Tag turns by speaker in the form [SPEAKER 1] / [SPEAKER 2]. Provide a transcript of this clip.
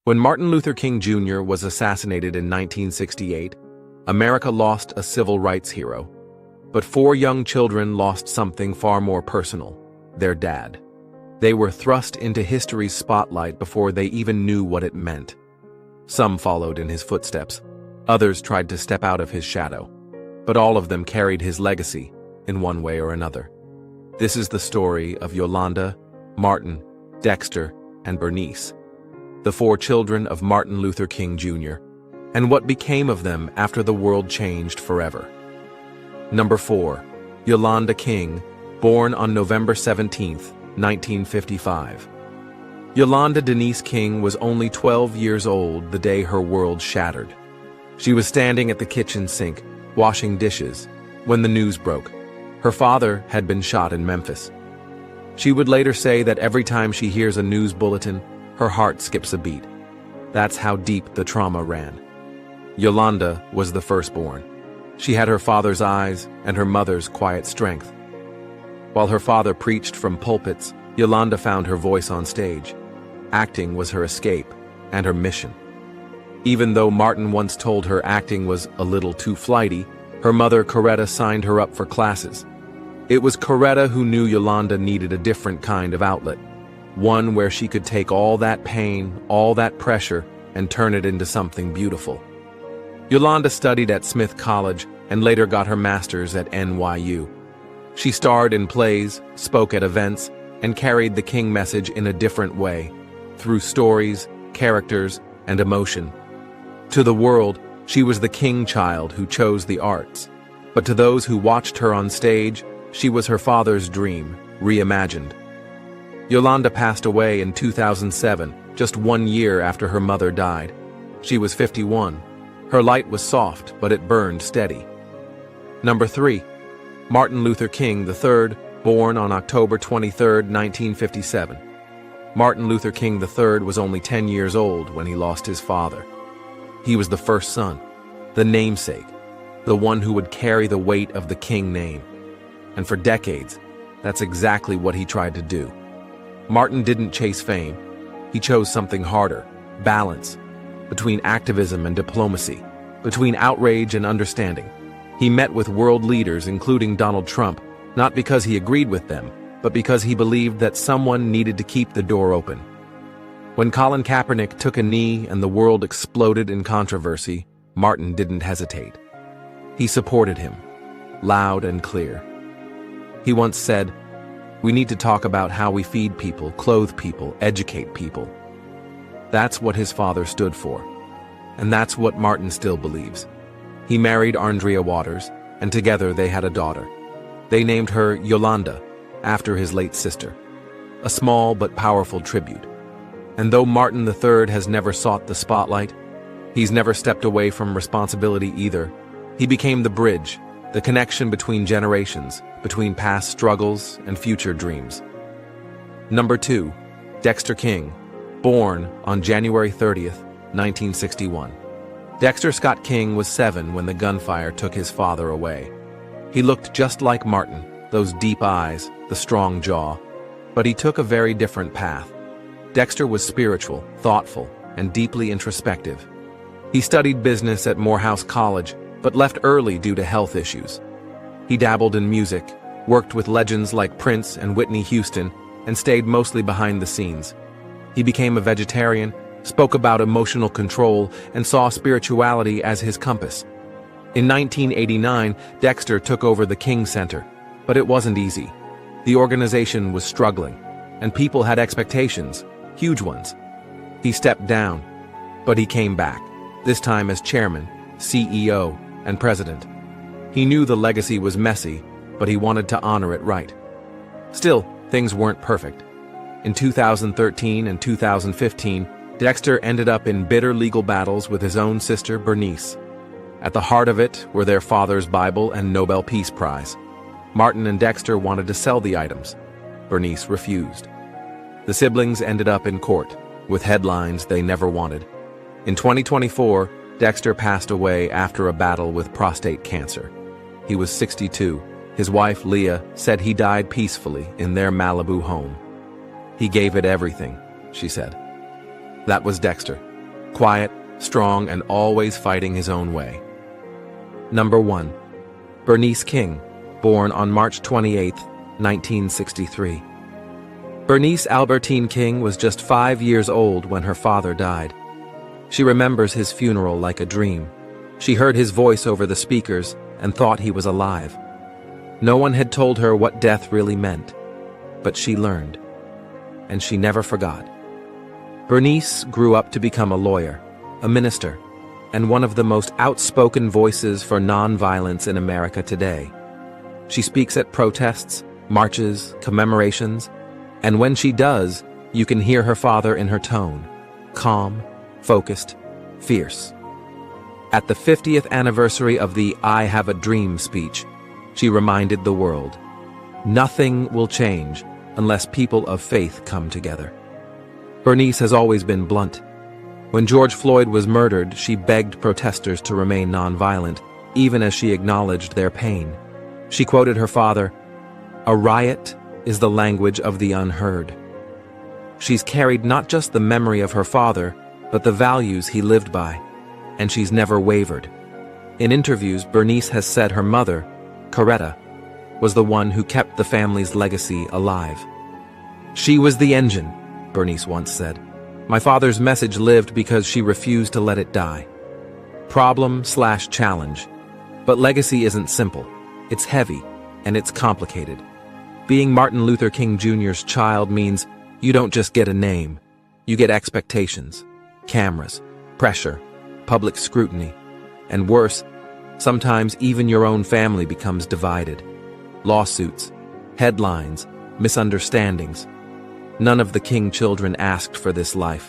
[SPEAKER 1] When Martin Luther King Jr. was assassinated in 1968, America lost a civil rights hero. But 4 young children lost something far more personal: their dad. They were thrust into history's spotlight before they even knew what it meant. Some followed in his footsteps. Others tried to step out of his shadow. But all of them carried his legacy, in one way or another. This is the story of Yolanda, Martin, Dexter, and Bernice, the 4 children of Martin Luther King Jr., and what became of them after the world changed forever. Number 4. Yolanda King, born on November 17, 1955. Yolanda Denise King was only 12 years old the day her world shattered. She was standing at the kitchen sink, washing dishes, when the news broke. Her father had been shot in Memphis. She would later say that every time she hears a news bulletin, her heart skips a beat. That's how deep the trauma ran. Yolanda was the firstborn. She had her father's eyes and her mother's quiet strength. While her father preached from pulpits, Yolanda found her voice on stage. Acting was her escape and her mission. Even though Martin once told her acting was a little too flighty, her mother Coretta signed her up for classes. It was Coretta who knew Yolanda needed a different kind of outlet, one where she could take all that pain, all that pressure, and turn it into something beautiful. Yolanda studied at Smith College and later got her master's at NYU. She starred in plays, spoke at events, and carried the King message in a different way, through stories, characters, and emotion. To the world, she was the King child who chose the arts. But to those who watched her on stage, she was her father's dream, reimagined. Yolanda passed away in 2007, just 1 year after her mother died. She was 51. Her light was soft, but it burned steady. Number 3. Martin Luther King III, born on October 23, 1957. Martin Luther King III was only 10 years old when he lost his father. He was the first son, the namesake, the one who would carry the weight of the King name. And for decades, that's exactly what he tried to do. Martin didn't chase fame. He chose something harder: balance, between activism and diplomacy, between outrage and understanding. He met with world leaders, including Donald Trump, not because he agreed with them, but because he believed that someone needed to keep the door open. When Colin Kaepernick took a knee and the world exploded in controversy, Martin didn't hesitate. He supported him, loud and clear. He once said, "We need to talk about how we feed people, clothe people, educate people." That's what his father stood for. And that's what Martin still believes. He married Andrea Waters, and together they had a daughter. They named her Yolanda, after his late sister. A small but powerful tribute. And though Martin III has never sought the spotlight, he's never stepped away from responsibility either. He became the bridge, the connection between generations, between past struggles and future dreams. Number 2. Dexter King, born on January 30th, 1961. Dexter Scott King was 7 when the gunfire took his father away. He looked just like Martin, those deep eyes, the strong jaw. But he took a very different path. Dexter was spiritual, thoughtful, and deeply introspective. He studied business at Morehouse College, but left early due to health issues. He dabbled in music, worked with legends like Prince and Whitney Houston, and stayed mostly behind the scenes. He became a vegetarian, spoke about emotional control, and saw spirituality as his compass. In 1989, Dexter took over the King Center, but it wasn't easy. The organization was struggling, and people had expectations, huge ones. He stepped down, but he came back, this time as chairman, CEO, and president. He knew the legacy was messy, but he wanted to honor it right. Still, things weren't perfect. In 2013 and 2015, Dexter ended up in bitter legal battles with his own sister, Bernice. At the heart of it were their father's Bible and Nobel Peace Prize. Martin and Dexter wanted to sell the items. Bernice refused. The siblings ended up in court, with headlines they never wanted. In 2024, Dexter passed away after a battle with prostate cancer. He was 62. His wife, Leah, said he died peacefully in their Malibu home. "He gave it everything," she said. That was Dexter, quiet, strong, and always fighting his own way. Number 1. Bernice King, born on March 28, 1963. Bernice Albertine King was just 5 years old when her father died. She remembers his funeral like a dream. She heard his voice over the speakers and thought he was alive. No one had told her what death really meant, but she learned, and she never forgot. Bernice grew up to become a lawyer, a minister, and one of the most outspoken voices for nonviolence in America today. She speaks at protests, marches, commemorations, and when she does, you can hear her father in her tone, calm, focused, fierce. At the 50th anniversary of the "I Have a Dream" speech, she reminded the world, "Nothing will change unless people of faith come together." Bernice has always been blunt. When George Floyd was murdered, she begged protesters to remain nonviolent, even as she acknowledged their pain. She quoted her father, "A riot is the language of the unheard." She's carried not just the memory of her father, but the values he lived by, and she's never wavered. In interviews, Bernice has said her mother, Coretta, was the one who kept the family's legacy alive. "She was the engine," Bernice once said. "My father's message lived because she refused to let it die." Problem/challenge. But legacy isn't simple. It's heavy, and it's complicated. Being Martin Luther King Jr.'s child means you don't just get a name. You get expectations, cameras, pressure, public scrutiny, and worse, sometimes even your own family becomes divided. Lawsuits, headlines, misunderstandings. None of the King children asked for this life.